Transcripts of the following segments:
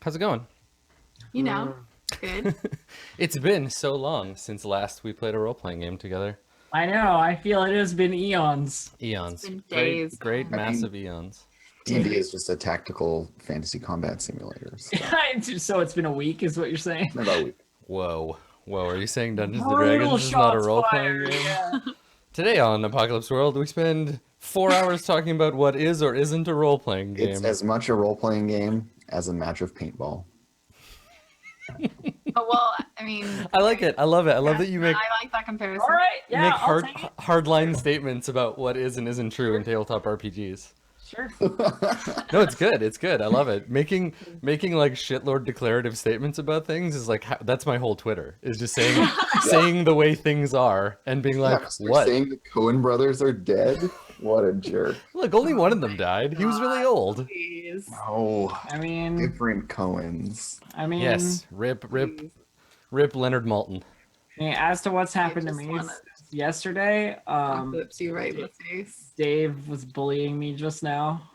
How's it going? You know, good. It's been so long since last we played a role-playing game together. I know. I feel it has been eons. Eons. been Great, days, great, man. massive eons. D&D is just a tactical fantasy combat simulator. So it's been a week, is what you're saying? About a week. Whoa. Whoa, are you saying Dungeons & Brutal Dragons is not a shots role-playing fired, game? yeah. Today on Apocalypse World, we spend 4 hours talking about what is or isn't a role-playing game. It's as much a role-playing game as a match of paintball. Oh, well, I mean, I like it. I love it. I love that you make I like that comparison. All right, yeah, make I'll take it. hardline statements about what is and isn't true in tabletop RPGs. Sure. No, it's good. It's good. I love it. Making like shitlord declarative statements about things is like that's my whole Twitter. Is just saying the way things are and being like, what? Saying the Coen brothers are dead? What a jerk. Look, only one of them died. He was really old. Please. Oh, I mean, different Coens. Yes. Rip Leonard Maltin. As to what's happened to just me wanna- yesterday, Flips you right in the face. Dave was bullying me just now.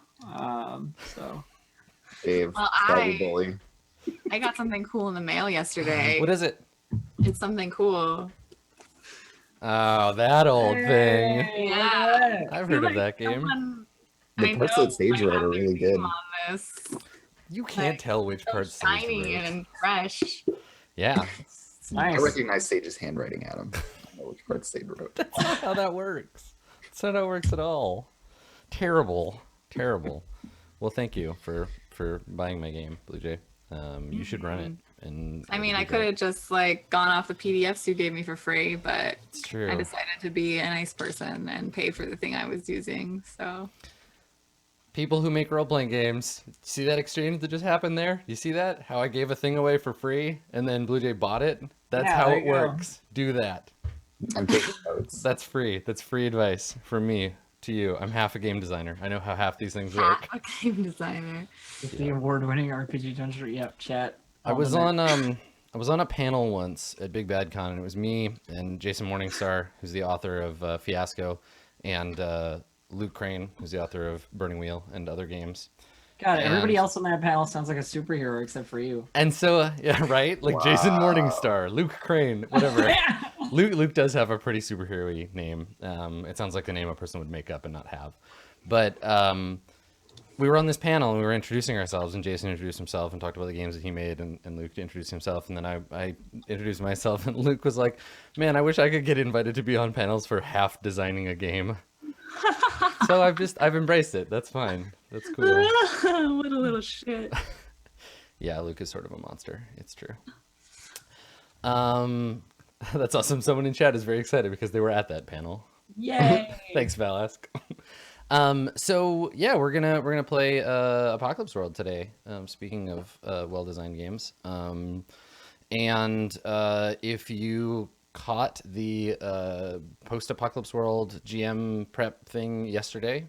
So Dave, Well, cyberbully. I got something cool in the mail yesterday. What is it? It's something cool. Oh, that old thing. Yeah. I've heard of that game. The parts that Sage wrote are really good. On this. You can't tell which So parts Sage shiny wrote. and fresh. Yeah, it's nice. I recognize Sage's handwriting, Adam. I know which parts Sage wrote. that's not how that works. That's not how it works at all. Terrible. Well, thank you for buying my game, Blue Jay. You should run it. And I mean, it'll I be could great. have just like gone off the PDFs you gave me for free, but It's true. I decided to be a nice person and pay for the thing I was using. So People who make role-playing games, see that exchange that just happened there? You see that? How I gave a thing away for free and then Blue Jay bought it? That's Yeah, how there it you go. works. Do that. I'm taking notes. That's free. That's free advice from me to you. I'm half a game designer. I know how half these things work. a game designer. With the award-winning RPG Dungeon. Yep, chat. I was on. I was on a panel once at Big Bad Con, and it was me and Jason Morningstar, who's the author of Fiasco, and Luke Crane, who's the author of Burning Wheel and other games. God, everybody and- else on that panel sounds like a superhero except for you. And so, yeah, right? Like Jason Morningstar, Luke Crane, whatever. Luke does have a pretty superhero-y name. It sounds like the name a person would make up and not have. But we were on this panel and we were introducing ourselves, and Jason introduced himself and talked about the games that he made, and Luke introduced himself, and then I introduced myself, and Luke was like, man, I wish I could get invited to be on panels for half designing a game. So I've embraced it. That's fine. That's cool. What a little shit. Yeah, Luke is sort of a monster. It's true. That's awesome. Someone in chat is very excited because they were at that panel. Yay! Thanks, Valask. So yeah, we're gonna play Apocalypse World today. Speaking of well-designed games, and if you caught the post-Apocalypse World GM prep thing yesterday,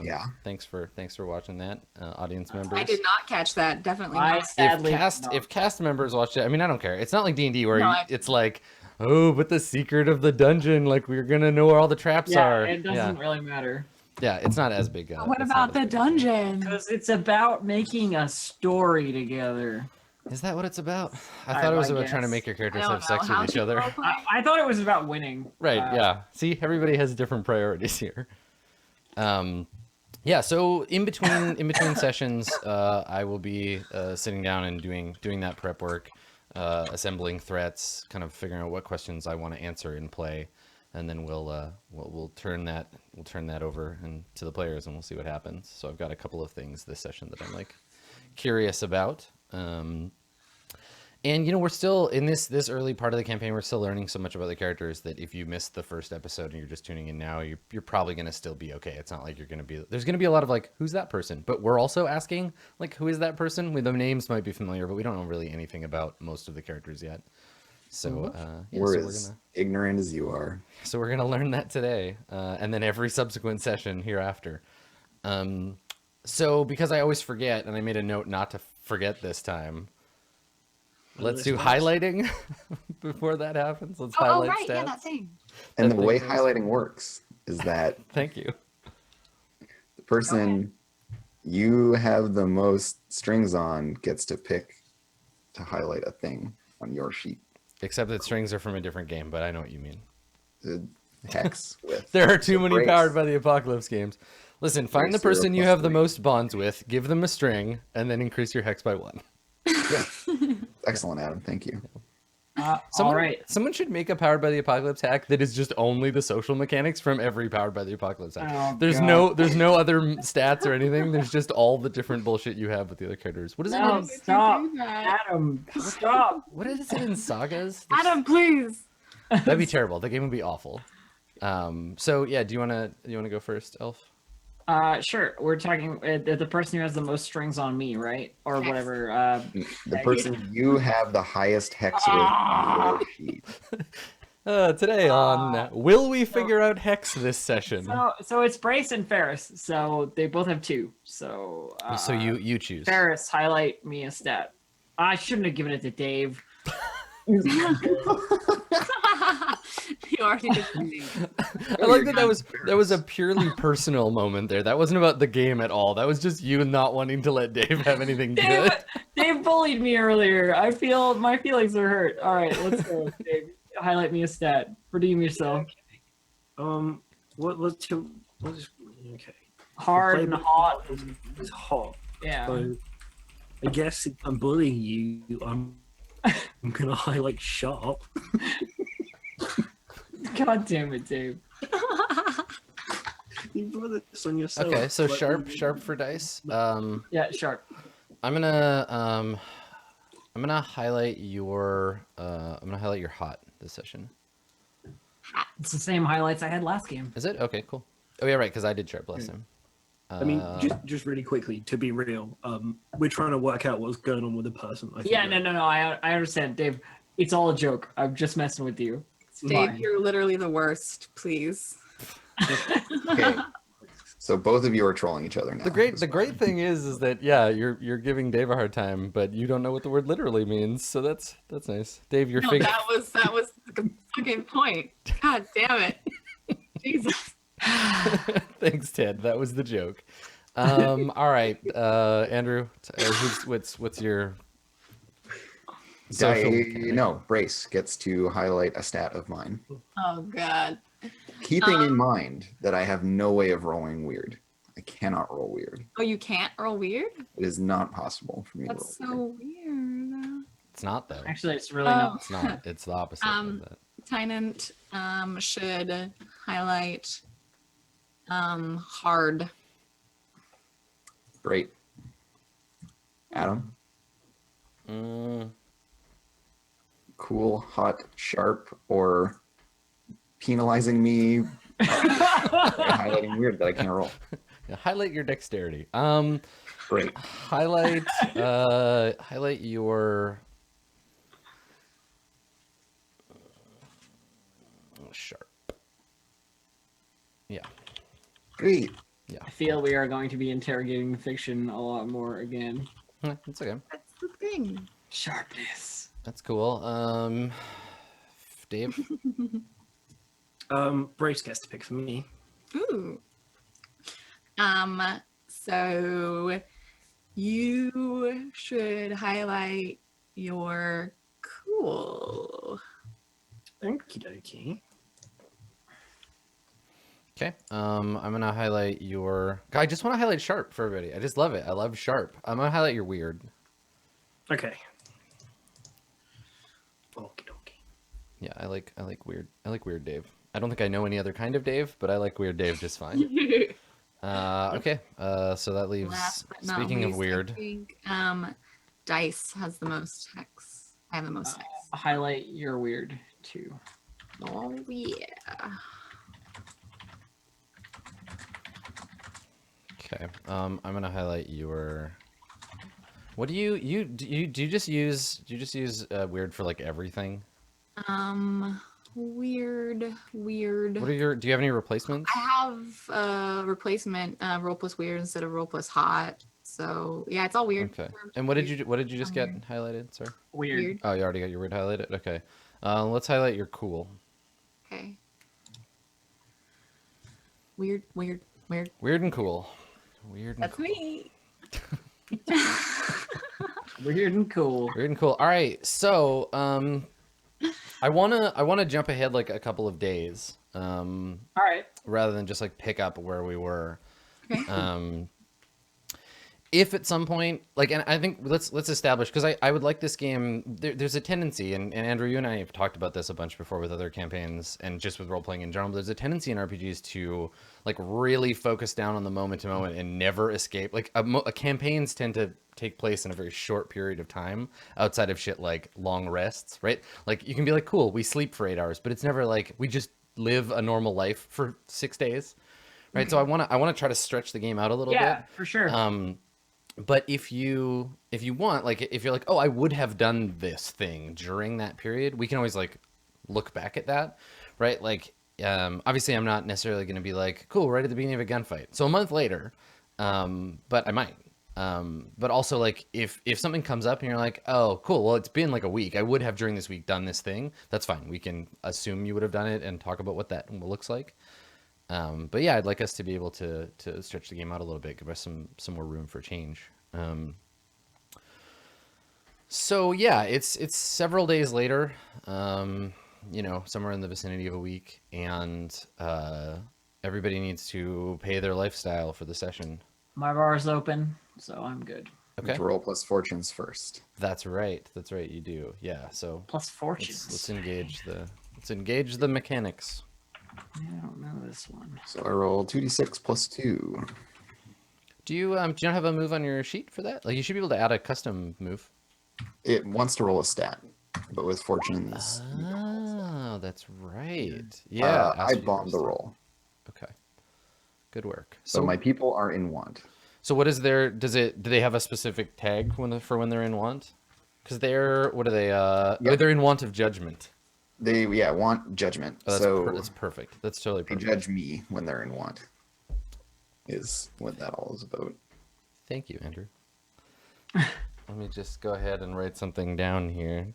Yeah. Thanks for watching that, audience members. I did not catch that. Definitely I not. sadly If cast members watch it, I mean, I don't care. It's not like D&D where No, I- it's like, oh, but the secret of the dungeon, like we're gonna know where all the traps Yeah, are. it doesn't really matter. Yeah, it's not as big. What it's about not as the big. dungeon? Because it's about making a story together. Is that what it's about? I I- thought it was I about trying to guess. make your I characters don't have sex know. How with each to other. roleplay? I thought it was about winning. Right, yeah. See, everybody has different priorities here. Yeah, so in between sessions, I will be sitting down and doing that prep work, assembling threats, kind of figuring out what questions I want to answer in play, and then we'll turn that over and to the players, and we'll see what happens. So I've got a couple of things this session that I'm like curious about. And we're still in this early part of the campaign. We're still learning so much about the characters that if you missed the first episode and you're just tuning in now, you're probably going to still be okay. It's not like there's going to be a lot of like, who's that person? But we're also asking like, who is that person? The names might be familiar, but we don't know really anything about most of the characters yet. So We're as ignorant as you are. so we're gonna learn that today, and then every subsequent session hereafter. So because I always forget, and I made a note not to forget this time. Let's do highlighting before that happens. Let's Oh, highlight right. stats. Yeah, that thing. And That the way thing is- highlighting works is that Thank you. the person you have the most strings on gets to pick to highlight a thing on your sheet. Except that strings are from a different game, but I know what you mean. The hex with. There are too many Brace. Powered by the Apocalypse games. Listen, find Brace the person 0 you plus have the 3. most bonds with, give them a string, and then increase your hex by 1. Yeah. Excellent, Adam. Thank you. All right. Someone should make a Powered by the Apocalypse hack that is just only the social mechanics from every Powered by the Apocalypse hack. Oh, there's God. no other stats or anything. There's just all the different bullshit you have with the other characters. What is No, it? stop. do that? Adam, stop. What is it in sagas? Adam, please. That'd be terrible. The game would be awful. So yeah, do you wanna go first, Elf? Sure. We're talking the person who has the most strings on me, right? Or Hex. whatever. The person you have the highest hex with on your sheet. Today on Will We Figure Out Hex this session? So it's Brace and Ferris. So they both have 2. So So you choose. Ferris, highlight me a stat. I shouldn't have given it to Dave. You already did your name. I like that was a purely personal moment there. That wasn't about the game at all. That was just you not wanting to let Dave have anything Dave, good. Dave bullied me earlier. I feel my feelings are hurt. All right, let's go, Dave. Highlight me a stat. Redeem yourself. What's okay? Hard and hot. It's hot. Yeah. So I guess if I'm bullying you, I'm gonna highlight sharp. God damn it, Dave. You brought this on yourself. Okay, so Like, sharp for dice. Yeah, sharp. I'm gonna highlight your hot this session. It's the same highlights I had last game. Is it? Okay, cool. Oh yeah, right, because I did sharp last time. I mean, just really quickly, to be real, we're trying to work out what's going on with the person. I think Yeah, that- no. I understand, Dave. It's all a joke. I'm just messing with you. It's Dave, fine. you're literally the worst. Please. Okay. So both of you are trolling each other now. The great thing is that yeah, you're giving Dave a hard time, but you don't know what the word literally means, so that's nice. Dave, your No, figure. that was the fucking point. God damn it. Jesus. Thanks, Ted. That was the joke. All right, Andrew, what's your social mechanic? No, Brace gets to highlight a stat of mine. Oh God. Keeping in mind that I have no way of rolling weird. I cannot roll weird. Oh, you can't roll weird? It is not possible for me That's to roll weird. so weird. It's not though. Actually, it's really not. It's not. It's the opposite of that. Tynant should highlight hard. Great. Adam? Cool, hot, sharp, or penalizing me by highlighting weird that I can't roll. Yeah, highlight your dexterity. Great. Highlight your sharp. Yeah. Great. I feel we are going to be interrogating fiction a lot more again. It's okay. That's the thing. Sharpness. That's cool. Dave. Brace gets to pick for me. Ooh. So you should highlight your cool. Okie dokie. Okay. I'm gonna highlight your. I just want to highlight sharp for everybody. I just love it. I love sharp. I'm gonna highlight your weird. Okay. Okie dokie. Yeah, I like weird. I like weird Dave. I don't think I know any other kind of Dave, but I like weird Dave just fine. Okay. So that leaves. Last but not Speaking of least, weird, I think Dice has the most hex. I have the most hex. Highlight your weird too. Oh yeah. okay. I'm gonna highlight your. What do you just use weird for like everything? Weird. What are your? Do you have any replacements? I have a replacement roll plus weird instead of roll plus hot. So yeah, it's all weird. Okay. And what did you just get highlighted, sir? Weird. Oh, you already got your weird highlighted. Okay. Let's highlight your cool. Okay. Weird. Weird and cool. Weird and That's cool. me. Weird and cool. Weird and cool. All right, so I wanna jump ahead like a couple of days, All right. rather than just like pick up where we were. Okay. If at some point, like, and I think let's establish, because I would like this game. There's a tendency, and Andrew, you and I have talked about this a bunch before with other campaigns and just with role playing in general. But there's a tendency in RPGs to like really focus down on the moment to moment and never escape. Like campaigns tend to take place in a very short period of time outside of shit like long rests, right? Like you can be like, cool, we sleep for 8 hours, but it's never like we just live a normal life for 6 days, right? So I wanna try to stretch the game out a little bit. Yeah, for sure. But if you want, like, if you're like, oh, I would have done this thing during that period, we can always like look back at that, right? Like, obviously I'm not necessarily going to be like, cool, right at the beginning of a gunfight. So a month later, but I might. But also like if something comes up and you're like, oh, cool, well, it's been like a week. I would have during this week done this thing. That's fine. We can assume you would have done it and talk about what that looks like. But yeah, I'd like us to be able to stretch the game out a little bit, give us some more room for change. So yeah, it's several days later, you know, somewhere in the vicinity of a week, and everybody needs to pay their lifestyle for the session. My bar's open, so I'm good. Okay, Roll plus fortunes first. that's right. That's right. You do. Yeah. So Plus fortunes. let's engage the mechanics. I don't know this one. So I roll 2d6 plus 2. Do you not have a move on your sheet for that? Like you should be able to add a custom move. It wants to roll a stat, but with fortunes, you don't roll a stat. Oh, that's right. Yeah, I bombed the roll. Okay, good work. So my people are in want. So what is their? Do they have a specific tag for when they're in want? Because they're what are they? Yep. They're in want of judgment. They want judgment. Oh, so that's perfect. That's totally they perfect. judge me when they're in want. Is what that all is about. Thank you, Andrew. Let me just go ahead and write something down here.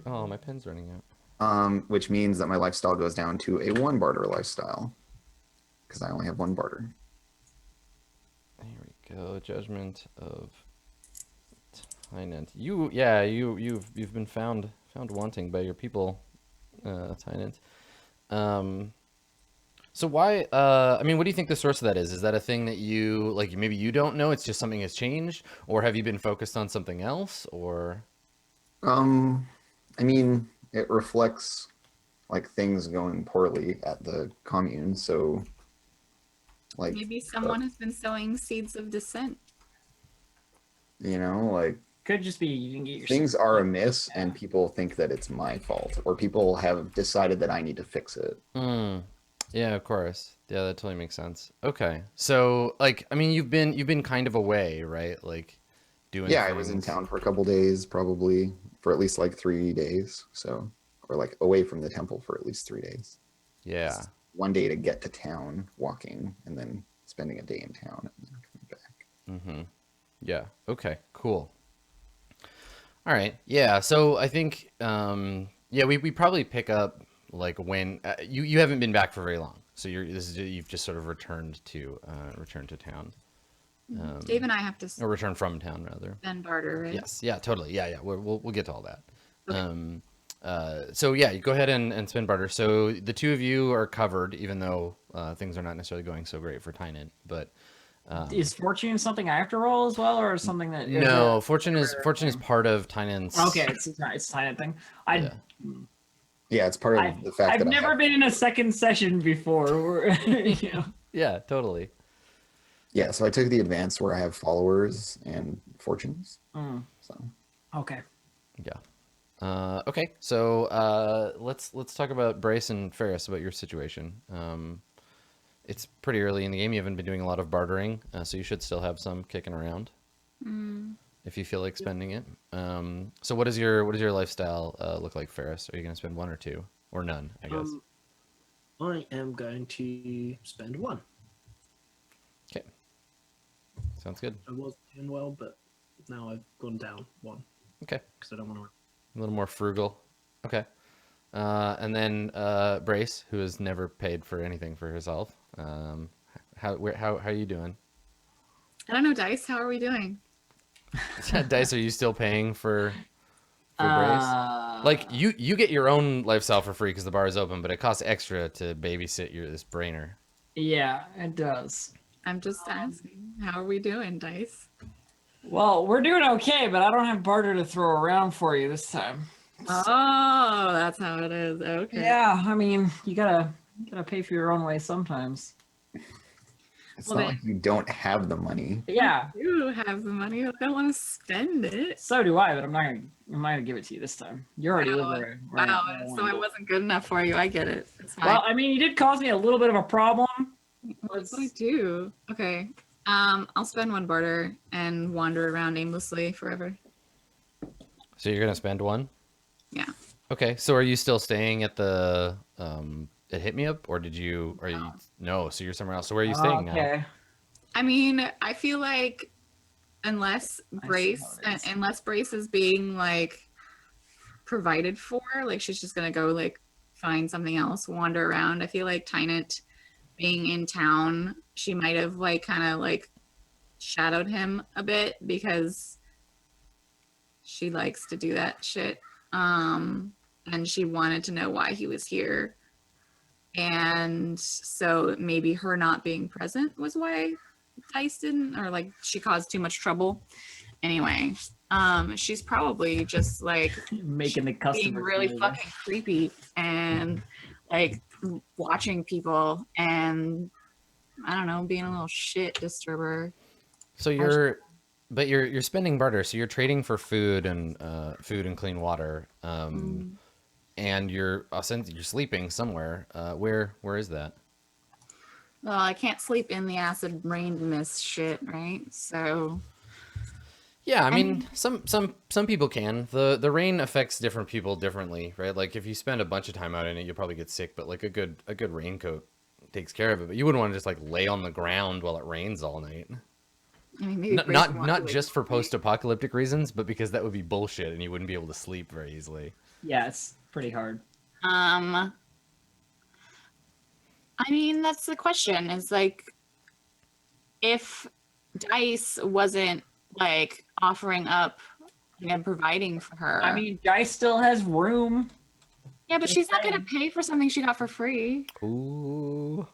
Oh, my pen's running out. Which means that my lifestyle goes down to a 1 barter lifestyle. Because I only have 1 barter. There we go. Judgment of Tynant. You've been found wanting by your people, Tynant. So why? I mean, what do you think the source of that is? Is that a thing that you like? Maybe you don't know. It's just something has changed, or have you been focused on something else? Or I mean, it reflects like things going poorly at the commune. So, like Maybe someone has been sowing seeds of dissent. you know, like Could just be you can get your things are amiss, and people think that it's my fault, or people have decided that I need to fix it. yeah, of course. Yeah, that totally makes sense. Okay, so like, I mean, you've been kind of away, right? Like doing. Yeah, I was in town for a couple days, probably for at least like 3 days. So, or like away from the temple for at least 3 days. Yeah. 1 day to get to town walking, and then spending a day in town and then coming back. Mm-hmm. Yeah. Okay. Cool. All right. Yeah. So I think, yeah, we probably pick up like when you haven't been back for very long, so you've just sort of returned to town. Dave and I have to Or return from town rather. spend barter, right? Yes. Yeah. Totally. Yeah. Yeah. We'll get to all that. Okay. So yeah, you go ahead and spin barter. So the two of you are covered, even though things are not necessarily going so great for Tynant. But Is fortune something I have to roll as well, or something that? no, fortune is part of Tynant's. Okay, it's a Tynant thing. Yeah, it's part of the fact I've that never been in a second session before. You know. Yeah. Totally. Yeah, so I took the advanced where I have followers and fortunes. So Okay. Yeah. Okay. So let's talk about Brace and Ferris, about your situation. It's pretty early in the game. You haven't been doing a lot of bartering, so you should still have some kicking around if you feel like spending it. So what does your lifestyle look like, Ferris? Are you going to spend 1 or 2 or none? I guess. I am going to spend 1. Okay. Sounds good. I was doing well, but now I've gone down 1 Okay. because I don't want to. A little more frugal. Okay. And then Brace, who has never paid for anything for herself. How are you doing? I don't know, Dice. How are we doing? Dice, are you still paying for Brace? Like you get your own lifestyle for free because the bar is open, but it costs extra to babysit this brainer. Yeah, it does. I'm just asking. How are we doing, Dice? Well, we're doing okay, but I don't have barter to throw around for you this time. Oh, that's how it is. Okay. Yeah, I mean, you gotta pay for your own way sometimes. It's Well, not then- like you don't have the money. Yeah, You have the money. I don't want to spend it. so do I, but I'm not gonna give it to you this time. You already live where Wow. I So wanted. I wasn't good enough for you. I get it. It's fine. Well, I mean, you did cause me a little bit of a problem. What do I do? Okay. I'll spend one barter and wander around aimlessly forever. So you're gonna spend one? Yeah. Okay. So are you still staying at the at Hit Me Up, or did you? Are you? No. So you're somewhere else. So where are you staying now? Okay. I mean, I feel like unless how Brace it is. unless Brace is being like provided for, like she's just gonna go like find something else, wander around. I feel like Tynant being in town, she might have like kind of like shadowed him a bit because she likes to do that shit. And she wanted to know why he was here. And so maybe her not being present was why Dice didn't, or like she caused too much trouble. Anyway, she's probably just like Making the being customer really feel fucking creepy and like watching people and I don't know, being a little shit disturber. So you're spending barter. So you're trading for food and clean water. And you're sleeping somewhere. Where is that? Well, I can't sleep in the acid rain mist shit, right? So Yeah, I mean, some people can. The rain affects different people differently, right? Like if you spend a bunch of time out in it, you'll probably get sick. But like a good raincoat takes care of it. But you wouldn't want to just like lay on the ground while it rains all night. I mean, maybe Grace would want Not to, like, just for post-apocalyptic reasons, but because that would be bullshit and you wouldn't be able to sleep very easily. Yeah, it's pretty hard. I mean, that's the question. Is like, if Dice wasn't like offering up and providing for her. I mean, Guy still has room. yeah, but she's not gonna pay for something she got for free. Ooh.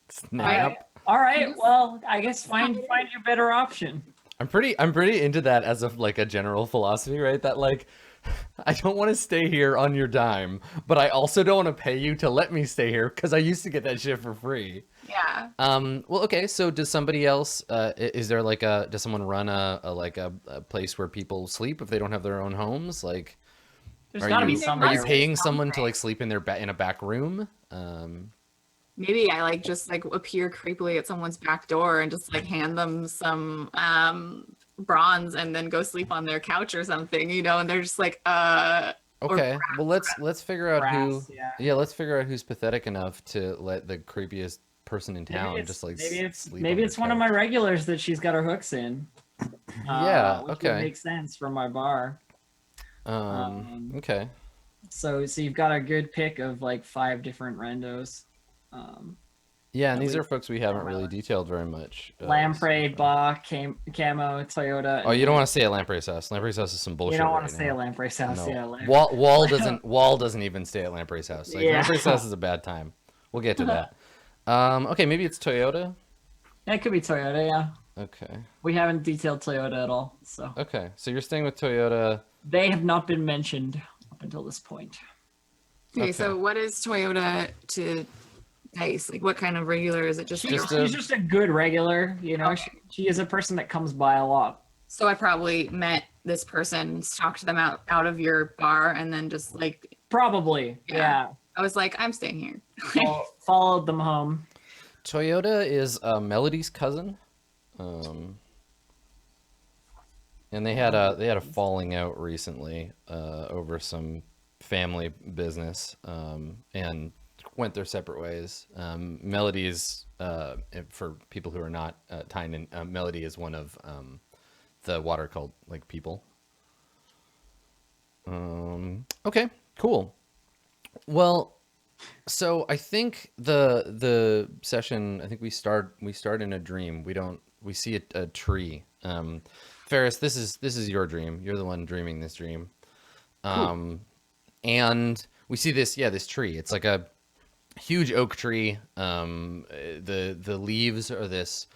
Snap. All right. Well, I guess find your better option. I'm pretty into that as of like a general philosophy, right? That like I don't want to stay here on your dime, but I also don't want to pay you to let me stay here because I used to get that shit for free. Yeah. Well, okay. So does somebody else? Is there like does someone run a place where people sleep if they don't have their own homes? Like, There's got to be there some. are you must paying be someone to something. like sleep in in a back room? Maybe I like just like appear creepily at someone's back door and just like hand them some bronze and then go sleep on their couch or something, you know, and they're just like Okay. Well, let's figure out who. Brass, yeah. Yeah, let's figure out who's pathetic enough to let the creepiest person in town just like sleep maybe on it's the one of my couch. regulars that she's got her hooks in. Yeah, Which okay. would make sense for my bar. Okay. So you've got a good pick of like 5 different randos. Yeah, and these are folks we haven't really detailed very much. Lamprey, Bach, Camo, Toyota. Oh, you don't want to stay at Lamprey's house. Lamprey's house is some bullshit. You don't want right to stay now. at Lamprey's house. No. Yeah, Lamprey. Wall doesn't even stay at Lamprey's house. Like Yeah. Lamprey's house is a bad time. We'll get to that. Okay, maybe it's Toyota. Yeah, it could be Toyota. Yeah, Okay. we haven't detailed Toyota at all, so Okay, so you're staying with Toyota. they have not been mentioned up until this point. Okay, so Okay. what is Toyota to Dice? Like, what kind of regular is it? Just Just She's just a good regular, you know. Okay. She is a person that comes by a lot. so I probably met this person, stalked them out of your bar, and then just like Probably, yeah. I was like, I'm staying here. Followed them home. Toyota is Melody's cousin. And they had a falling out recently over some family business and went their separate ways. Melody is for people who are not Tynan, Melody is one of the water cult like people. Okay, cool. Well, So I think the session. I think we start in a dream. We see a tree. Ferris, this is your dream. You're the one dreaming this dream. Cool. And we see this tree. It's like a huge oak tree. The leaves are this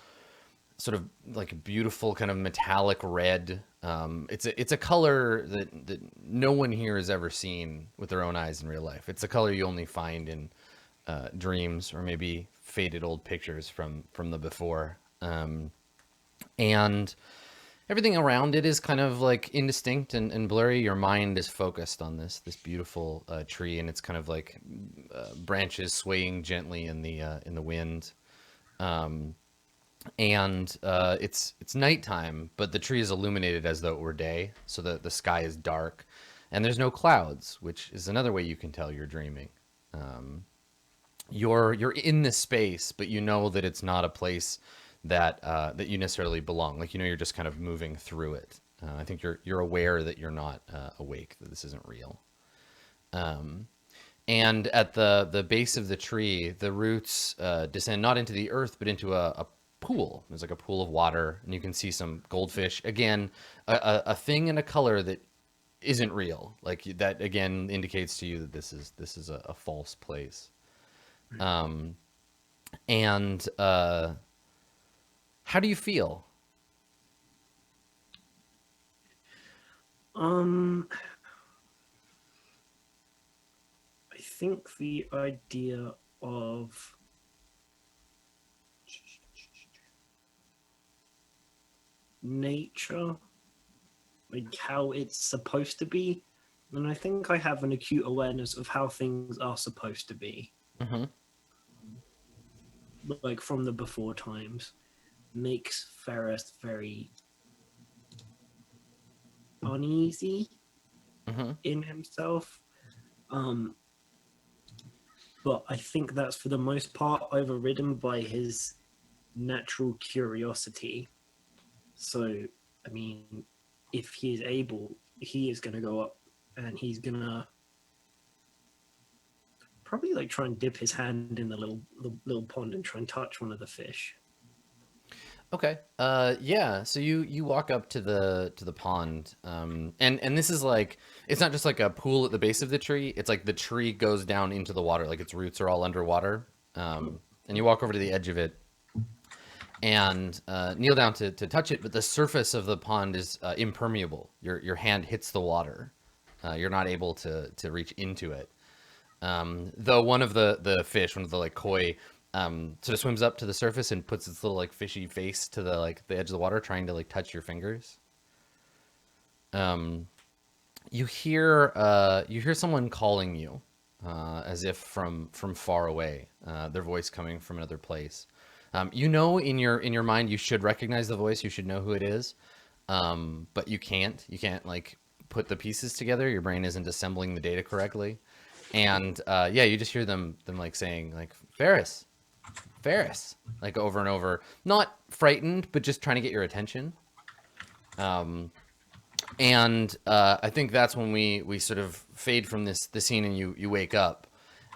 sort of like beautiful kind of metallic red. It's a color that no one here has ever seen with their own eyes in real life. It's a color you only find in dreams or maybe faded old pictures from the before. And everything around it is kind of like indistinct and blurry. Your mind is focused on this beautiful tree, and it's kind of like branches swaying gently in the wind. And it's nighttime, but the tree is illuminated as though it were day, so the sky is dark, and there's no clouds, which is another way you can tell you're dreaming. You're in this space, but you know that it's not a place that you necessarily belong. Like, you're just kind of moving through it. I think you're aware that you're not awake, that this isn't real. And at the base of the tree, the roots descend not into the earth, but into a pool. There's like a pool of water, and you can see some goldfish. Again, a thing in a color that isn't real. Like, that again indicates to you that this is a false place. And how do you feel? I think the idea of nature, like how it's supposed to be, and I think I have an acute awareness of how things are supposed to be, Mm-hmm. like from the before times, makes Ferris very uneasy Mm-hmm. in himself. But I think that's for the most part overridden by his natural curiosity. So, I mean, if he is able, he is going to go up and he's going to probably like try and dip his hand in the little pond and try and touch one of the fish. Okay. Yeah. So you walk up to the pond, and this is like, it's not just like a pool at the base of the tree. It's like the tree goes down into the water, like its roots are all underwater. And you walk over to the edge of it and kneel down to touch it, but the surface of the pond is impermeable. Your hand hits the water. You're not able to reach into it. Though one of the fish, one of the like koi, sort of swims up to the surface and puts its little like fishy face to the edge of the water, trying to like touch your fingers. You hear someone calling you, as if from far away. Their voice coming from another place. In your mind you should recognize the voice. You should know who it is, but you can't. You can't like put the pieces together. Your brain isn't assembling the data correctly. And yeah, you just hear them like saying like Ferris, like over and over, not frightened, but just trying to get your attention. And I think that's when we sort of fade from the scene, and you wake up,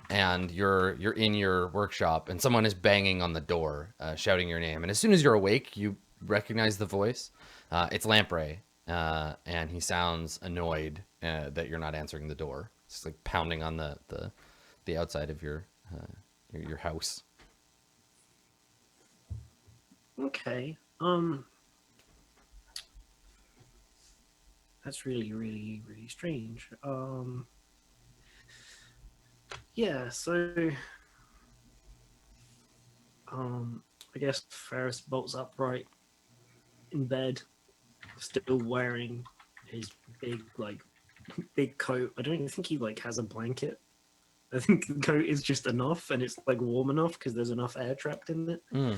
and you're in your workshop, and someone is banging on the door, shouting your name. And as soon as you're awake, you recognize the voice. It's Lamprey, and he sounds annoyed that you're not answering the door. It's like pounding on the outside of your house. Okay. That's really, really, really strange. Yeah, so I guess Ferris bolts upright in bed, still wearing his big coat. I don't even think he like has a blanket. I think the coat is just enough, and it's like warm enough because there's enough air trapped in it. Mm.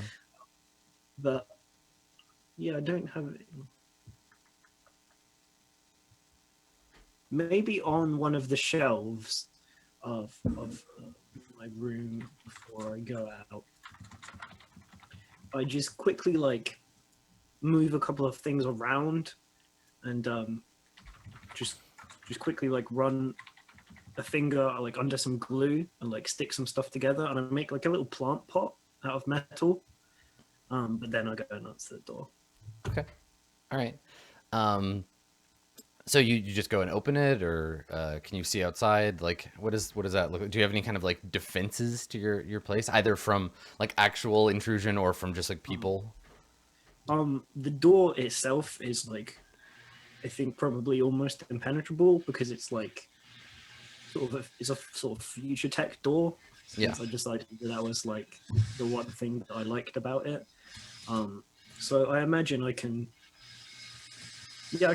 But yeah, I don't have it. Maybe on one of the shelves of my room before I go out, I just quickly like move a couple of things around and just quickly like run a finger like under some glue and like stick some stuff together, and I make like a little plant pot out of metal. But then I go nuts to the door. Okay. All right. Um, so you just go and open it, or can you see outside? Like, what does that look like? Do you have any kind of like defenses to your place, either from like actual intrusion or from just like people? The door itself is like, I think probably almost impenetrable because it's like it's a sort of future tech door. Since Yeah. I decided that was like the one thing that I liked about it. So I imagine I can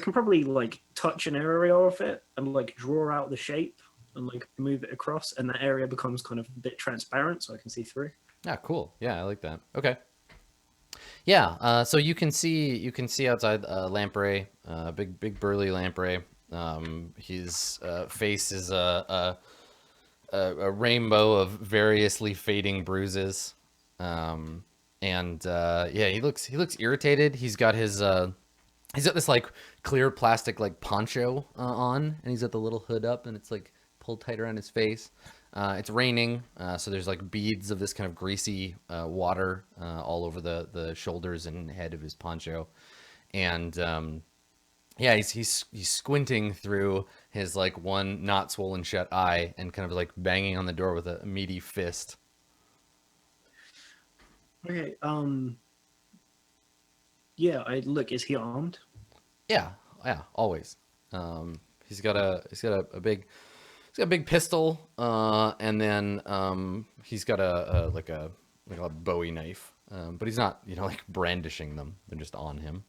probably like touch an area of it and like draw out the shape and like move it across, and that area becomes kind of a bit transparent so I can see through. Yeah, cool. Yeah, I like that. Okay. Yeah, so you can see outside Lamprey, big burly Lamprey. His face is a rainbow of variously fading bruises, and yeah, he looks irritated. He's got this like clear plastic like poncho on, and he's got the little hood up, and it's like pulled tight around his face. It's raining, so there's like beads of this kind of greasy water all over the shoulders and head of his poncho, and yeah, he's squinting through his like one not swollen shut eye and kind of like banging on the door with a meaty fist. Okay. Yeah. I look. Is he armed? Yeah, always. He's got a big pistol, and then he's got a Bowie knife, but he's not like brandishing them; they're just on him.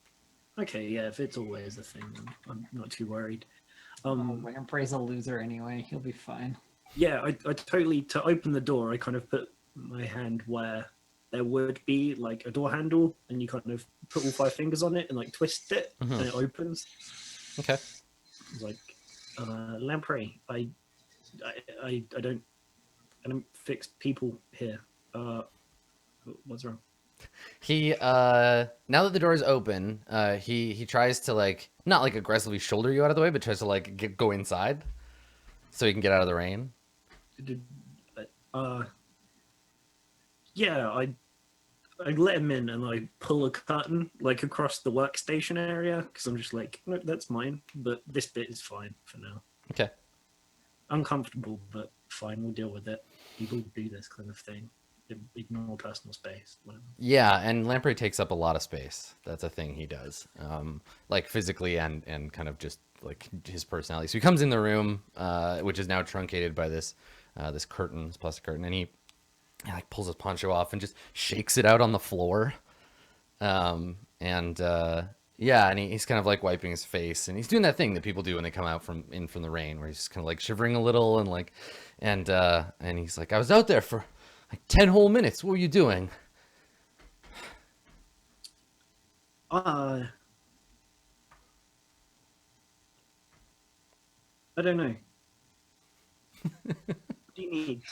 Okay. Yeah. If it's always a thing, then I'm not too worried. Lamprey's a loser anyway. He'll be fine. Yeah. I totally to open the door. I kind of put my hand where there would be like a door handle, and you kind of put all 5 fingers on it and like twist it, and it opens. Okay. It's like, Lamprey, I don't fix people here. What's wrong? He now that the door is open, he tries to like not like aggressively shoulder you out of the way, but tries to like go inside so he can get out of the rain. Yeah, I let him in and I pull a curtain like across the workstation area because I'm just like, no, that's mine, but this bit is fine for now. Okay. Uncomfortable, but fine. We'll deal with it. People do this kind of thing. Ignore personal space. Whatever. Yeah, and Lamprey takes up a lot of space. That's a thing he does, like physically and kind of just like his personality. So he comes in the room, which is now truncated by this curtain, this plastic curtain, and he like pulls his poncho off and just shakes it out on the floor. Yeah, and he's kind of like wiping his face, and he's doing that thing that people do when they come out from the rain, where he's just kind of like shivering a little and like, and he's like, I was out there for like 10 whole minutes. What were you doing? I don't know. What do you need?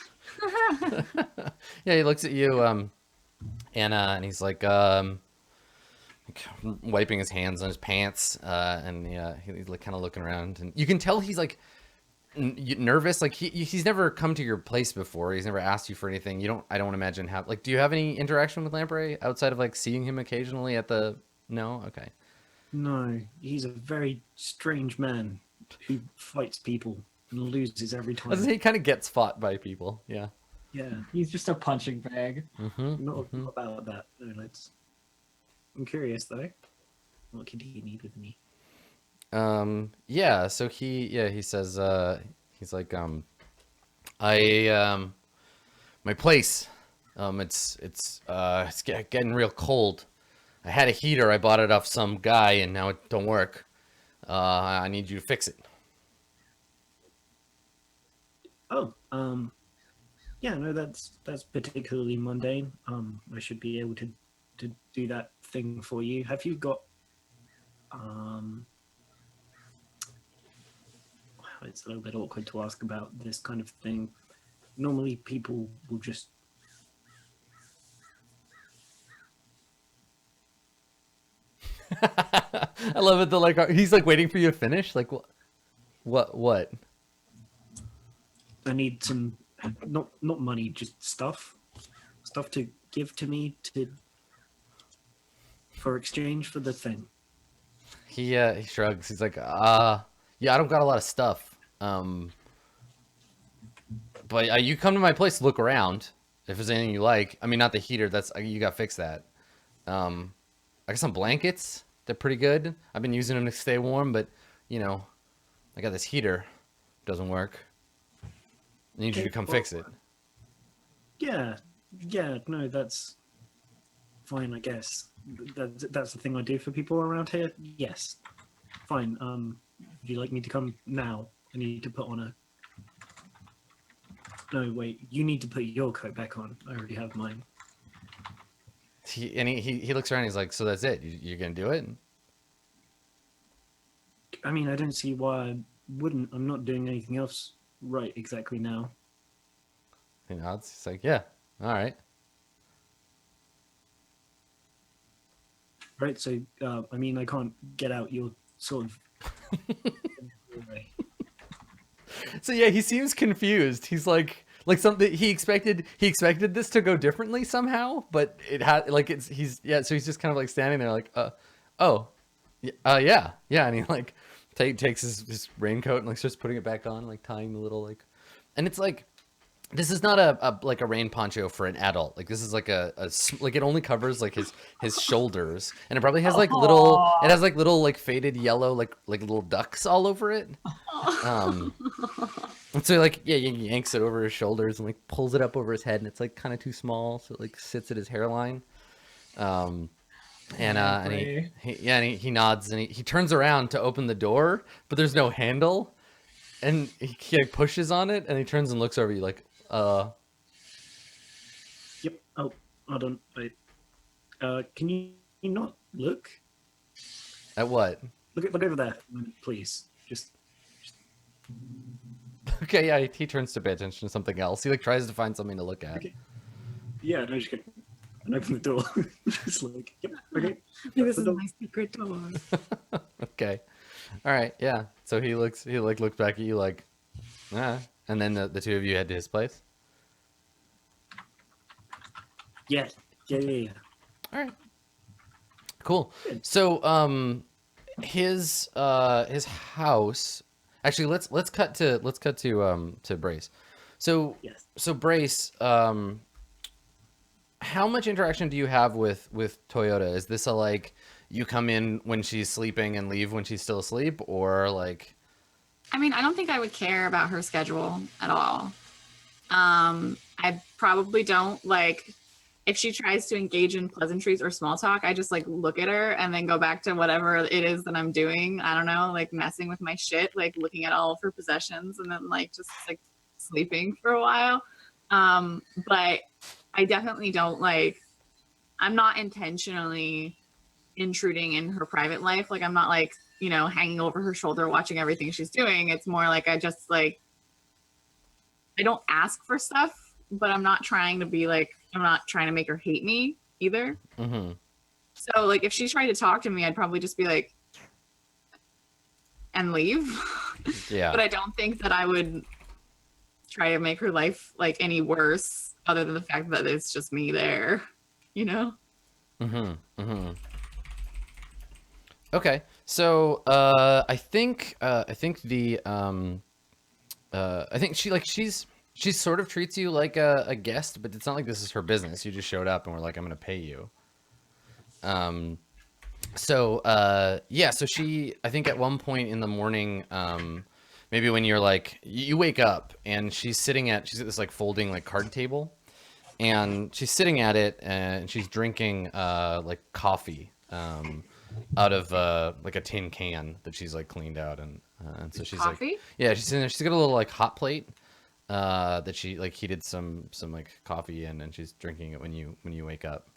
Yeah, he looks at you, and he's like wiping his hands on his pants, and yeah, he's like kind of looking around, and you can tell he's like nervous. Like he's never come to your place before. He's never asked you for anything. I don't imagine how. Like, do you have any interaction with Lamprey outside of like seeing him occasionally at the? No, okay. No, he's a very strange man who fights people and loses every time. He kind of gets fought by people. Yeah. Yeah, He's just a punching bag. not about that. No, I'm curious though. What could he need with me? Yeah. So he says he's like I my place it's getting real cold. I had a heater. I bought it off some guy, and now it don't work. I need you to fix it. Oh, yeah, no, that's particularly mundane. I should be able to do that thing for you. Have you got it's a little bit awkward to ask about this kind of thing. Normally people will just I love it. He's like waiting for you to finish. Like what? I need some, not money, just stuff to give to me for exchange for the thing. He shrugs. He's like, yeah, I don't got a lot of stuff. But you come to my place to look around. If there's anything you like. I mean, not the heater. That's you got to fix that. I got some blankets. They're pretty good. I've been using them to stay warm, but you know, I got this heater. Doesn't work. I need you to come fix it. Yeah, no, that's fine, I guess. That's the thing I do for people around here. Yes, fine. Would you like me to come now? I need to put on a. No, wait. You need to put your coat back on. I already have mine. He looks around. And he's like, so that's it? You're gonna do it? I mean, I don't see why I wouldn't. I'm not doing anything else right exactly now. He nods. He's like, yeah, all right. Right, so, I mean, I can't get out. You're sort of... So yeah, he seems confused. He's like something he expected this to go differently somehow, but it had like he's so he's just kind of like standing there like yeah, and he like takes his raincoat and like starts putting it back on, like tying the little like, and it's like this is not a like a rain poncho for an adult. Like this is like like it only covers like his shoulders, and it probably has like little like faded yellow like little ducks all over it. And so like he yanks it over his shoulders and like pulls it up over his head, and it's like kind of too small, so it like sits at his hairline. And he nods and he turns around to open the door, but there's no handle, and he like pushes on it, and he turns and looks over you like Yep. Oh, hold on. Wait. Can you not look? At what? Look over there, please. Just... Okay, yeah, he turns to pay attention to something else. He like tries to find something to look at. Okay. Yeah, no, just kidding. And open the door. Just like, yep, okay. This is my secret door. Okay. All right, yeah. So he looks back at you like, and then the two of you head to his place. Yeah. All right. Cool. So his house. Actually, let's cut to Brace. So Yes. So Brace, how much interaction do you have with Toyota? Is this a like you come in when she's sleeping and leave when she's still asleep, or like? I mean, I don't think I would care about her schedule at all. I probably don't like if she tries to engage in pleasantries or small talk, I just like look at her and then go back to whatever it is that I'm doing. I don't know, like messing with my shit, like looking at all of her possessions and then like just like sleeping for a while. But I definitely don't like, I'm not intentionally intruding in her private life. Like I'm not like, you know, hanging over her shoulder watching everything she's doing. It's more like I just like, I don't ask for stuff, but I'm not trying to be like, I'm not trying to make her hate me either. Mm-hmm. So like if she tried to talk to me, I'd probably just be like, and leave. Yeah. But I don't think that I would try to make her life like any worse other than the fact that it's just me there, you know? Mm-hmm. Mm-hmm. Okay. So I think she sort of treats you like a guest, but it's not like this is her business. You just showed up and we're like, I'm gonna pay you. So she, I think at one point in the morning, maybe when you're like, you wake up and she's at this like folding like card table, and she's sitting at it and she's drinking like coffee out of like a tin can that she's like cleaned out, and so she's Coffee? like, yeah, she's in there. She's got a little like hot plate that she like heated some like coffee in, and she's drinking it when you wake up.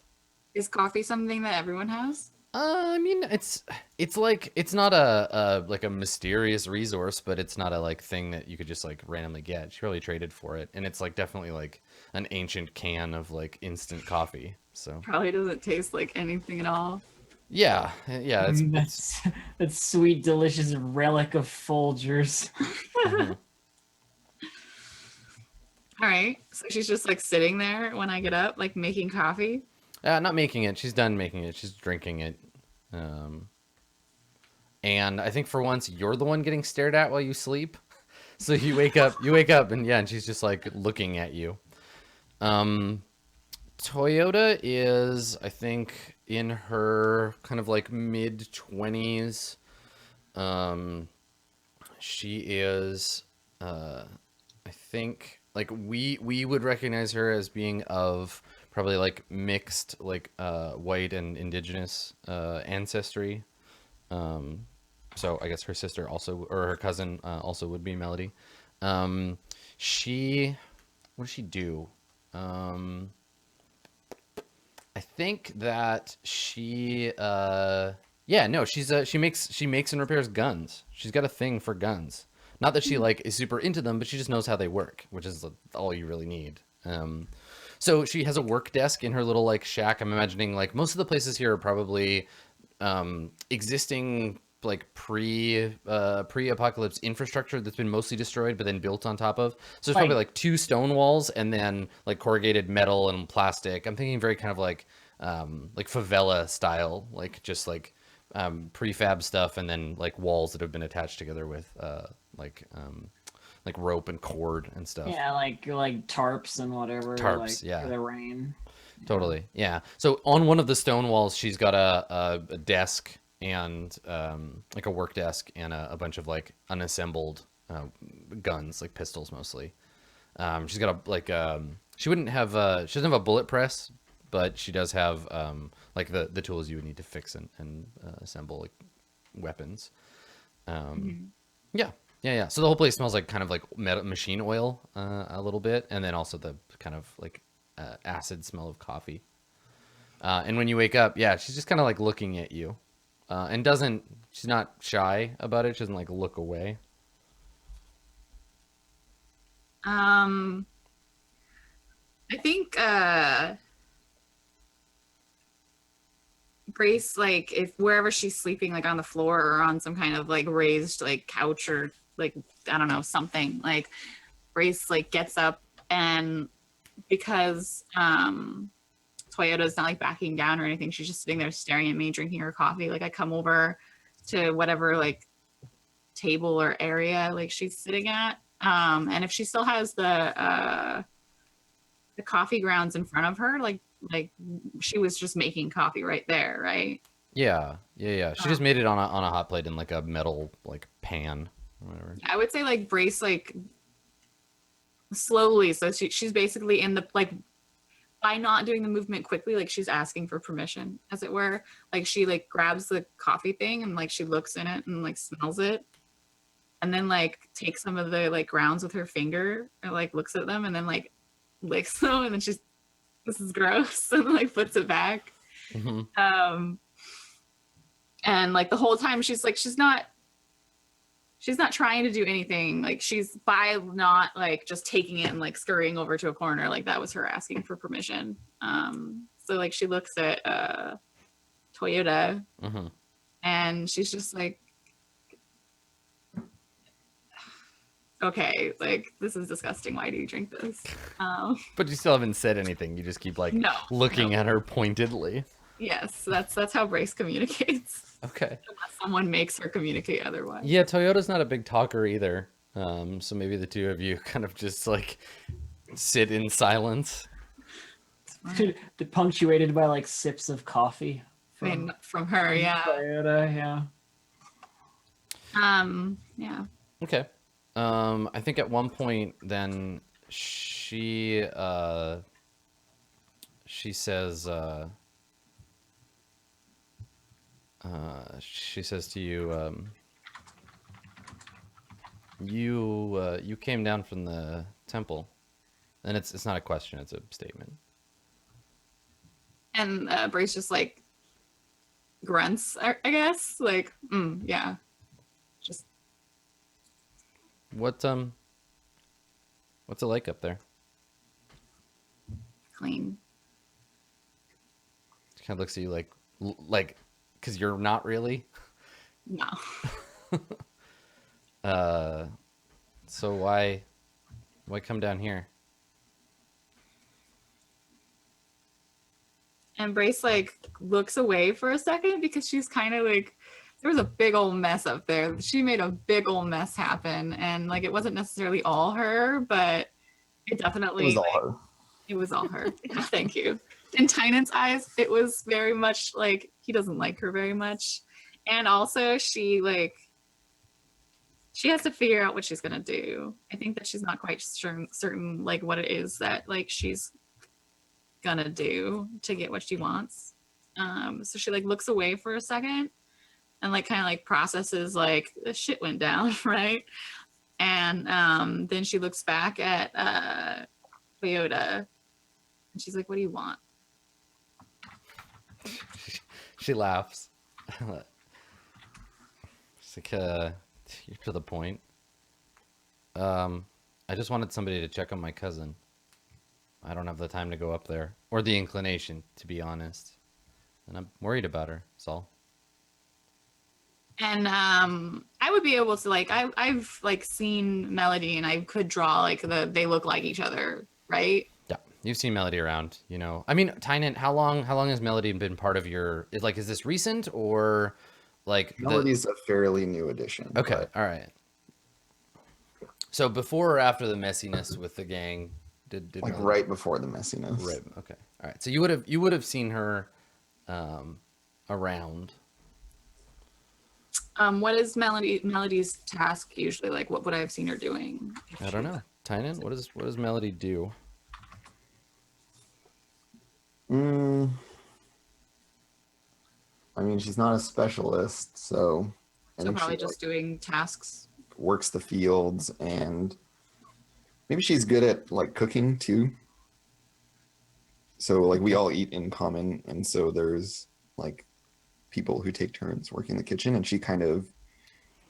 Is coffee something that everyone has? I mean, it's like it's not a like a mysterious resource, but it's not a like thing that you could just like randomly get. She really traded for it, and it's like definitely like an ancient can of like instant coffee. So Probably doesn't taste like anything at all. yeah, That's sweet, delicious relic of Folgers. Mhm. All right. So she's just like sitting there when I get up, like making coffee. Not making it. She's done making it. She's drinking it. And I think for once you're the one getting stared at while you sleep. So you wake up, and she's just like looking at you. Toyota is, I think, in her kind of like mid-20s. She is, I think, like we would recognize her as being of probably like mixed, like white and indigenous ancestry. So I guess her sister also, or her cousin also would be Melody. She, what does she do? I think that she, yeah, no, she makes and repairs guns. She's got a thing for guns. Not that she like is super into them, but she just knows how they work, which is all you really need. So she has a work desk in her little like shack. I'm imagining like most of the places here are probably existing like pre-apocalypse infrastructure that's been mostly destroyed but then built on top of. So there's probably like 2 stone walls and then like corrugated metal and plastic. I'm thinking very kind of like favela style, like just like prefab stuff, and then like walls that have been attached together with like rope and cord and stuff. Yeah, like tarps and whatever. Tarps, like, yeah. For the rain. Totally, yeah. So on one of the stone walls, she's got a desk and like a work desk and a bunch of like unassembled guns, like pistols mostly. She's got she wouldn't have she doesn't have a bullet press, but she does have like the tools you would need to fix and assemble like weapons. Yeah. So the whole place smells like kind of like machine oil a little bit, and then also the kind of like acid smell of coffee. And when you wake up, yeah, she's just kind of like looking at you, and she's not shy about it. She doesn't like look away. I think Grace, like if wherever she's sleeping, like on the floor or on some kind of like raised like couch or like I don't know, something, like Grace like gets up, and because Toyota's not like backing down or anything, she's just sitting there staring at me drinking her coffee. Like I come over to whatever like table or area like she's sitting at, and if she still has the coffee grounds in front of her, like she was just making coffee right there, right? Yeah. She just made it on a hot plate in like a metal like pan or whatever. I would say like Brace like slowly, so she's basically in the like, by not doing the movement quickly, like she's asking for permission, as it were. Like she like grabs the coffee thing and like she looks in it and like smells it, and then like takes some of the like grounds with her finger and like looks at them and then like licks them, and then she's, this is gross, and like puts it back. Mm-hmm. And like the whole time she's not trying to do anything. Like she's, by not like just taking it and like scurrying over to a corner, like that was her asking for permission. So like she looks at Toyota, Mm-hmm. and she's just like, okay, like this is disgusting. Why do you drink this? But you still haven't said anything. You just keep like looking at her pointedly. Yes, that's how Brace communicates. Okay. Unless someone makes her communicate otherwise. Yeah, Toyota's not a big talker either. So maybe the two of you kind of just like sit in silence. Punctuated by like sips of coffee From her, yeah. Toyota, yeah. Yeah. Okay. I think at one point then she says to you, you came down from the temple. And it's not a question, it's a statement. And Brace just like grunts, I guess. Like, yeah. Just What's it like up there? clean. She kind of looks at you like, because you're not really. No. So why come down here? And Brace like looks away for a second because she's kind of like, there was a big old mess up there. She made a big old mess happen, and like it wasn't necessarily all her, but it definitely It was all like, her. it was all her. Yeah, thank you. In Tynan's eyes, it was very much like he doesn't like her very much, and also she has to figure out what she's gonna do. I think that she's not quite certain like what it is that like she's gonna do to get what she wants. So she like looks away for a second and like kind of like processes like the shit went down, right? And then she looks back at Toyota and she's like, "What do you want?" She laughs. She's like, you're to the point. I just wanted somebody to check on my cousin. I don't have the time to go up there, or the inclination, to be honest. And I'm worried about her, Saul. And I would be able to like I've like seen Melody and I could draw like they look like each other, right? Yeah, you've seen Melody around, you know. I mean, Tynan, how long has Melody been part of your? Is this recent or like Melody's a fairly new addition. Okay, but all right. So before or after the messiness with the gang, did like Melody... right before the messiness. Right. Okay. All right. So you would have seen her around. What is Melody's task usually? Like, what would I have seen her doing? I don't know. Tynan, what does Melody do? I mean, she's not a specialist, so I So think probably she just doing tasks. works the fields, and maybe she's good at like cooking too. So like we all eat in common, and so there's like people who take turns working the kitchen, and she kind of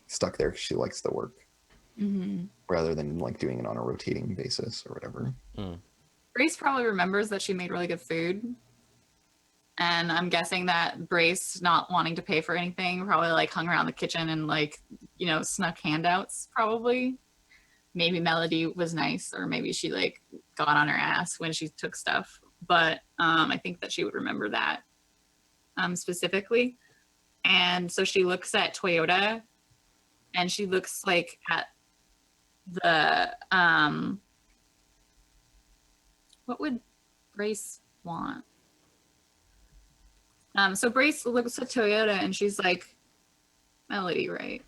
stuck there because she likes the work rather than like doing it on a rotating basis or whatever. Grace probably remembers that she made really good food. And I'm guessing that Brace, not wanting to pay for anything, probably like hung around the kitchen and like, you know, snuck handouts probably. Maybe Melody was nice, or maybe she like got on her ass when she took stuff. But I think that she would remember that specifically. And so she looks at Toyota and she looks like at the, what would Brace want? So Brace looks at Toyota and she's like, Melody, right?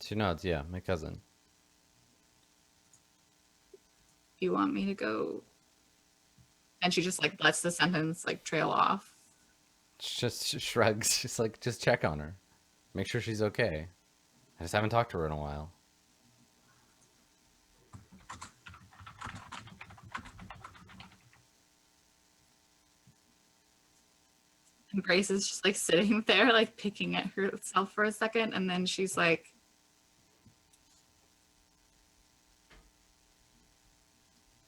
She nods. Yeah, my cousin. You want me to go? And she just like lets the sentence like trail off. She shrugs. She's like, just check on her, make sure she's okay. I just haven't talked to her in a while. And Brace is just like sitting there, like picking at herself for a second, and then she's like,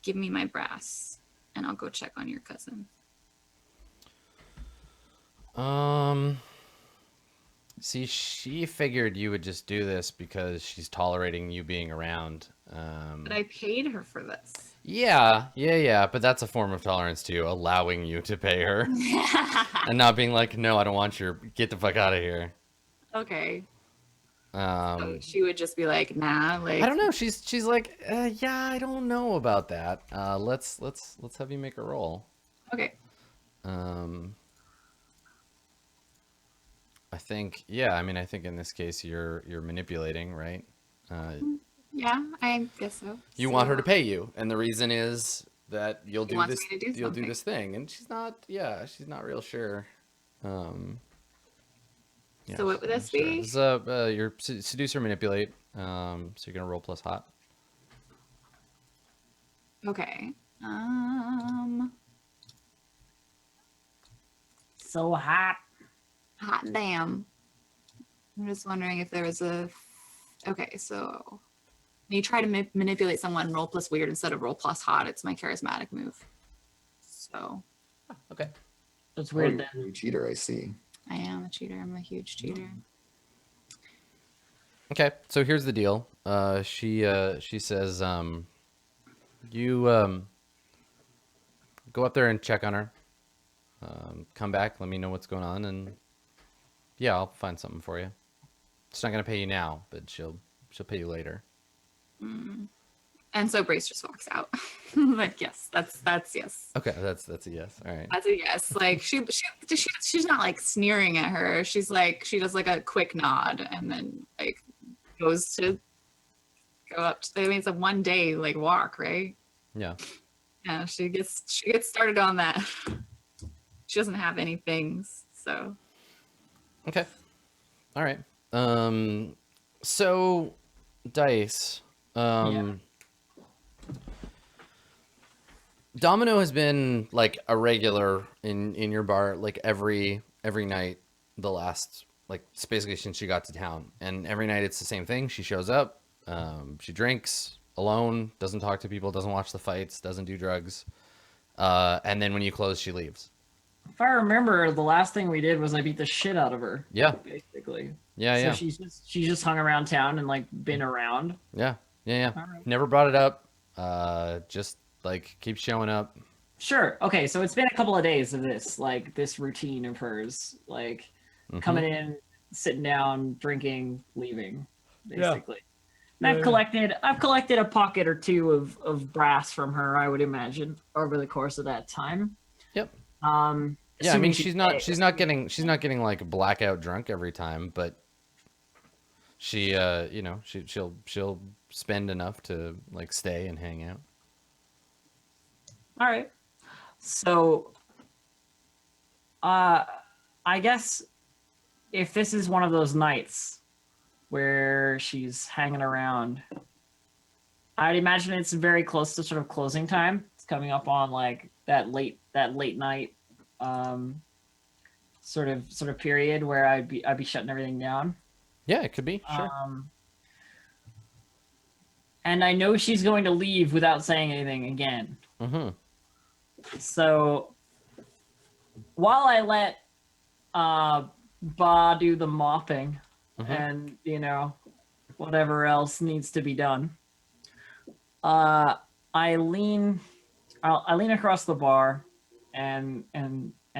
"Give me my brass, and I'll go check on your cousin." See, she figured you would just do this because she's tolerating you being around. But I paid her for this. Yeah, but that's a form of tolerance too, allowing you to pay her and not being like, no, I don't want your, get the fuck out of here. Okay. So she would just be like, nah, like I don't know. She's like, yeah, I don't know about that. Let's have you make a roll. Okay. I think, yeah, I mean, I think in this case you're manipulating, right? Yeah, I guess so. You want her to pay you, and the reason is that you'll He do wants this. me to do You'll do something. this thing, and she's not real sure. Yeah, So what would she's this not sure. be? This is your seduce or manipulate. So you're gonna roll plus hot. Okay. So hot. Hot damn. I'm just wondering if there was a. Okay, so when you try to manipulate someone, roll plus weird instead of roll plus hot. It's my charismatic move. So Okay. That's Oh, weird you're then. a cheater, I see. I am a cheater. I'm a huge cheater. Okay. So here's the deal. She says, you go up there and check on her. Come back, let me know what's going on, and yeah, I'll find something for you. It's not gonna pay you now, but she'll pay you later. And so Brace just walks out. Like, yes, that's yes. Okay, that's a yes. All right. That's a yes. Like she's not like sneering at her. She's like, she does like a quick nod and then like goes to go up to, I mean, it's a 1 day like walk, right? Yeah. Yeah, she gets started on that. She doesn't have any things, so Okay. All right. So Dice. Domino has been like a regular in your bar like every night the last like basically since she got to town, and every night it's the same thing. She shows up, she drinks alone, doesn't talk to people, doesn't watch the fights, doesn't do drugs, and then when you close she leaves. If I remember, the last thing we did was I beat the shit out of her. Yeah. Basically. Yeah. She's just hung around town and like been around. Yeah. All right. Never brought it up. Just like keep showing up. Sure. Okay, so it's been a couple of days of this, like this routine of hers, like coming in, sitting down, drinking, leaving, basically. And I've collected a pocket or two of brass from her, I would imagine, over the course of that time. Yep. Yeah, I assuming mean she's not getting like blackout drunk every time, but she she'll spend enough to like stay and hang out. All right. So, I guess if this is one of those nights where she's hanging around, I'd imagine it's very close to sort of closing time. It's coming up on like that late night, sort of period where I'd be shutting everything down. Yeah, it could be. Sure. And I know she's going to leave without saying anything again. Mm-hmm. So while I let Ba do the mopping and whatever else needs to be done, I lean across the bar and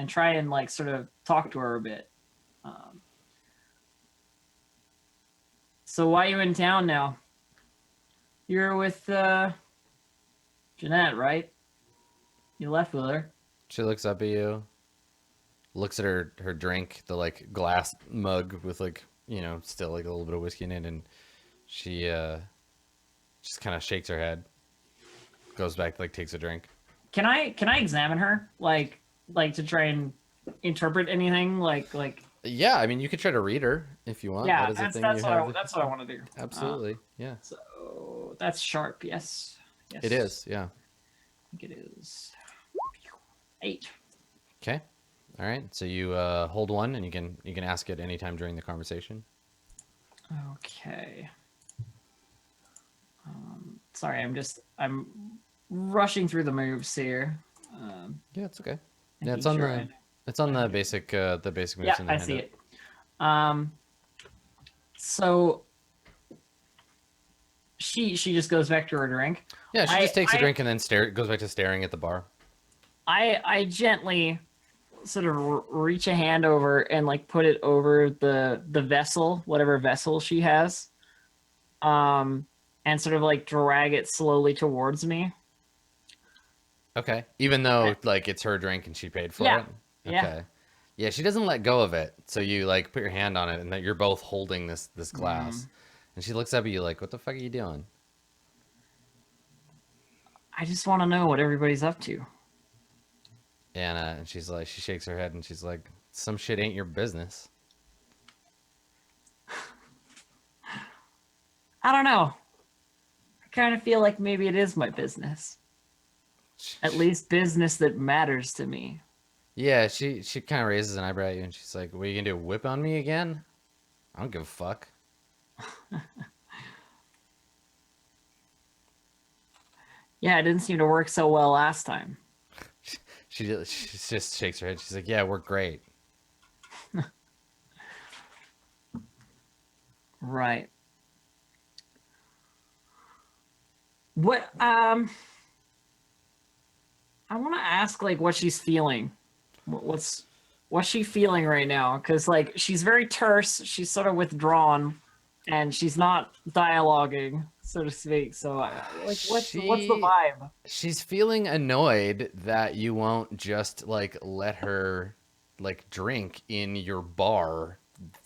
try and like sort of talk to her a bit. So why are you in town now? You're with Jeanette, right? You left with her. She looks up at you, looks at her drink, the like glass mug with like, still like a little bit of whiskey in it, and she just kind of shakes her head, goes back, like takes a drink. Can I examine her? Like to try and interpret anything? Like Yeah, I mean you could try to read her if you want. yeah, that's what I want to do. Absolutely. Yeah. So that's sharp, yes. It is, yeah. I think it is 8. Okay. All right. So you hold one, and you can ask it anytime during the conversation. Okay. Sorry, I'm rushing through the moves here. Yeah, it's okay. Yeah, it's on the basic moves. Yeah, in the I see handout. it. So she just goes back to her drink. Yeah, she just takes a drink and then goes back to staring at the bar. I gently sort of reach a hand over and like put it over the vessel, whatever vessel she has, and sort of like drag it slowly towards me. Okay. Even though like it's her drink and she paid for it. Okay. Yeah. Yeah, she doesn't let go of it. So you like put your hand on it, and that you're both holding this glass. And she looks up at you like, "What the fuck are you doing?" I just want to know what everybody's up to. And she's like, she shakes her head and she's like, "Some shit ain't your business." I don't know. I kind of feel like maybe it is my business. At least business that matters to me. Yeah, she kind of raises an eyebrow at you and she's like, "What are you gonna do? Whip on me again? I don't give a fuck." Yeah, it didn't seem to work so well last time. She just shakes her head. She's like, "Yeah, we're great." Right. What want to ask like what she's feeling. What's she feeling right now? Because like she's very terse. She's sort of withdrawn, and she's not dialoguing, so to speak. So like, what's the vibe? She's feeling annoyed that you won't just like let her like drink in your bar,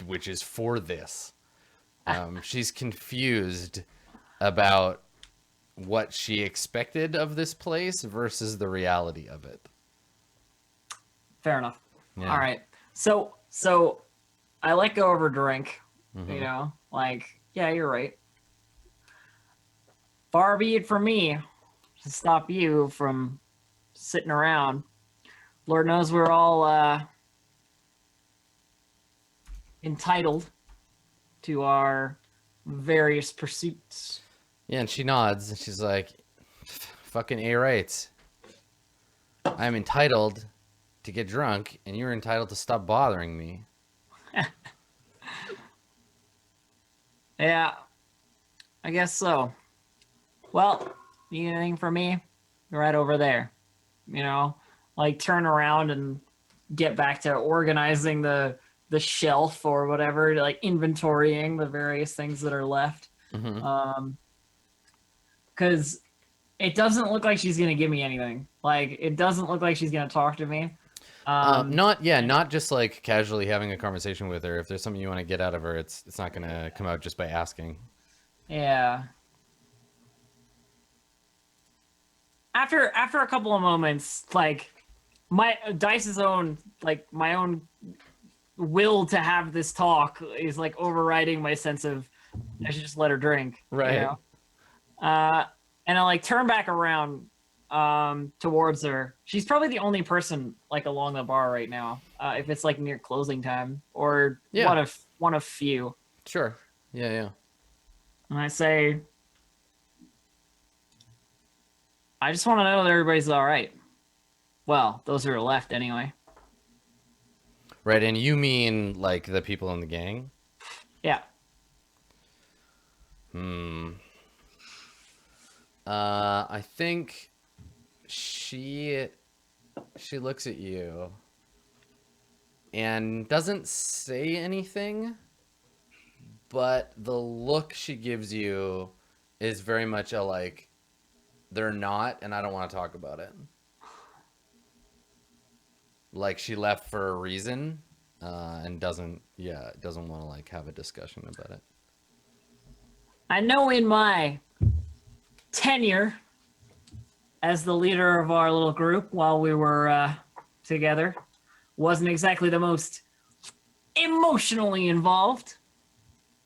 which is for this. She's confused about what she expected of this place versus the reality of it. Fair enough. Yeah. All right. So I let go of her drink. Mm-hmm. You know, like, yeah, you're right. Far be it from me to stop you from sitting around. Lord knows we're all entitled to our various pursuits. Yeah, and she nods and she's like, fucking A right. I'm entitled to get drunk and you're entitled to stop bothering me. Yeah, I guess so. Well, need anything from me? Right over there. You know, like turn around and get back to organizing the shelf or whatever, like inventorying the various things that are left. Mm-hmm. Because it doesn't look like she's gonna give me anything. Like it doesn't look like she's gonna talk to me. Not just like casually having a conversation with her. If there's something you want to get out of her, it's not gonna come out just by asking. Yeah. After a couple of moments, like my Dice's own, like my own will to have this talk is like overriding my sense of I should just let her drink. Right. You know? And I like turn back around towards her. She's probably the only person like along the bar right now. If it's like near closing time or one of few. Sure. Yeah. And I say, I just want to know that everybody's all right. Well, those who are left anyway. Right, and you mean like the people in the gang? Yeah. I think she looks at you and doesn't say anything, but the look she gives you is very much a like, they're not, and I don't want to talk about it. Like she left for a reason, and doesn't want to like have a discussion about it. I know in my tenure as the leader of our little group while we were together wasn't exactly the most emotionally involved,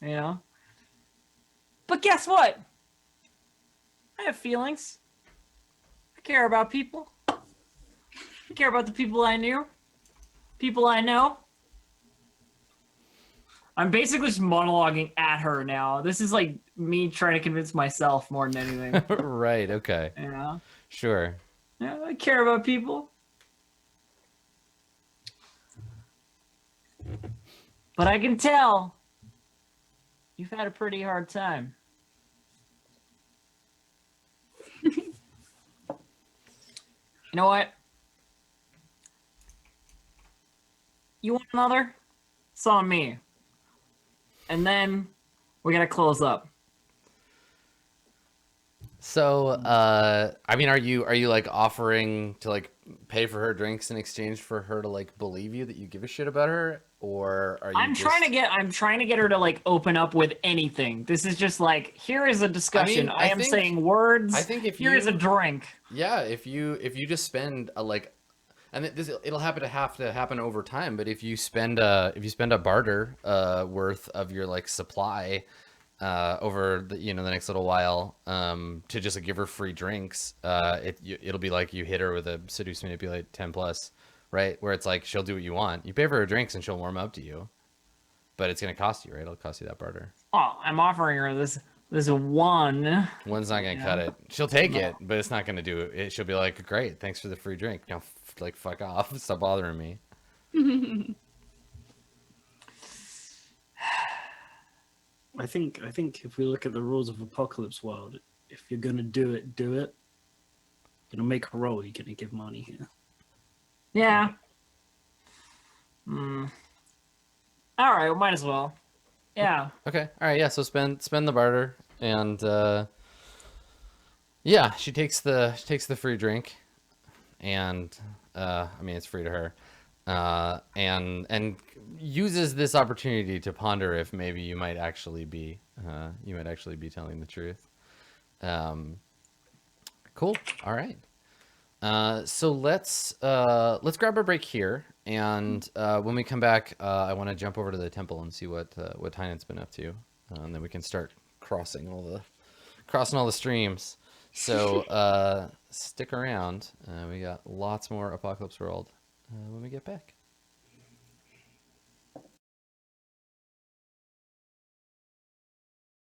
you know. But guess what? I have feelings. I care about people. I care about the people I knew, people I know. I'm basically just monologuing at her now. This is like me trying to convince myself more than anything. Right, okay. You know? Sure. Yeah, I care about people. But I can tell you've had a pretty hard time. You know what? You want another? It's on me. And then we gotta close up. So, I mean, are you like offering to like pay for her drinks in exchange for her to like believe you that you give a shit about her, or are you? I'm trying to get her to like open up with anything. This is just like, here is a discussion. I am saying words. I think if here is a drink. Yeah, if you just spend a like, and it'll have to happen over time. But if you spend a barter worth of your like supply over the next little while to just give her free drinks, it'll be like you hit her with a seduce manipulate 10+, right? Where it's like she'll do what you want. You pay for her drinks and she'll warm up to you, but it's gonna cost you, right? It'll cost you that barter. Oh, I'm offering her this one. One's not gonna cut it. She'll take it, but it's not gonna do it. She'll be like, great, thanks for the free drink. Now, like, fuck off. Stop bothering me. I think if we look at the rules of Apocalypse World, if you're gonna do it, do it. gonna make a roll. You're gonna give money here. Yeah. Hmm. All right, well, might as well. Yeah. Okay. All right. Yeah. So spend the barter, and yeah, she takes the free drink, and I mean it's free to her, and uses this opportunity to ponder if maybe you might actually be telling the truth. Cool. All right. So let's grab a break here, and when we come back, I want to jump over to the temple and see what Tynant's been up to, and then we can start crossing all the streams. So stick around. We got lots more Apocalypse World when we get back.